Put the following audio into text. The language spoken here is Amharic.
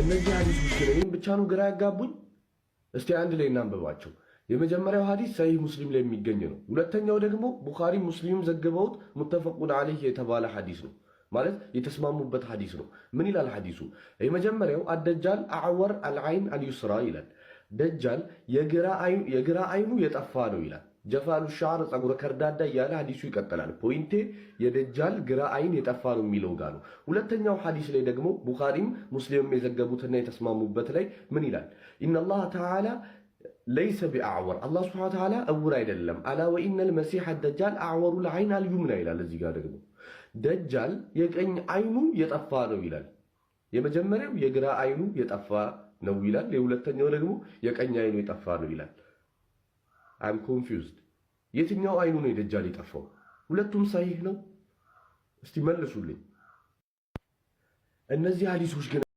እነዚህ ሐዲሶች ግን እኔም ብቻ ነው ግራ ያጋቡኝ። እስቲ አንድ ላይ እናንብባቸው። የመጀመሪያው ሐዲስ ሰሂህ ሙስሊም ላይ የሚገኝ ነው። ሁለተኛው ደግሞ ቡኻሪ ሙስሊም ዘግበውት ሙተፈቁን ዐለይህ የተባለ ሐዲስ ነው፣ ማለት የተስማሙበት ሐዲስ ነው። ምን ይላል ሐዲሱ? የመጀመሪያው አደጃል አዕወር አልዐይን አልዩስራ ይላል። ደጃል የግራ አይኑ የጠፋ ነው ይላል። ጀፋሉ ሻዕር ጸጉረ ከርዳዳ እያለ ሐዲሱ ይቀጥላል። ፖይንቴ የደጃል ግራ አይን የጠፋ ነው የሚለው ጋር ነው። ሁለተኛው ሐዲስ ላይ ደግሞ ቡኻሪም ሙስሊምም የዘገቡትና የተስማሙበት ላይ ምን ይላል? ኢነላህ ተዓላ ለይሰ ቢአዕወር፣ አላህ ሱብሓነሁ ወተዓላ እውር አይደለም። አላ ወኢነል መሲሕ ደጃል አዕወሩል ዐይን አልዩምና ይላል። እዚህ ጋር ደግሞ ደጃል የቀኝ አይኑ የጠፋ ነው ይላል። የመጀመሪያው የግራ አይኑ የጠፋ ነው ይላል። የሁለተኛው ደግሞ የቀኝ አይኑ የጠፋ ነው ይላል። I'm confused። የትኛው አይኑ ነው የደጃል የጠፋው? ሁለቱም ሰሂህ ነው? እስቲ መልሱልኝ። እነዚህ ሐዲሶች ግን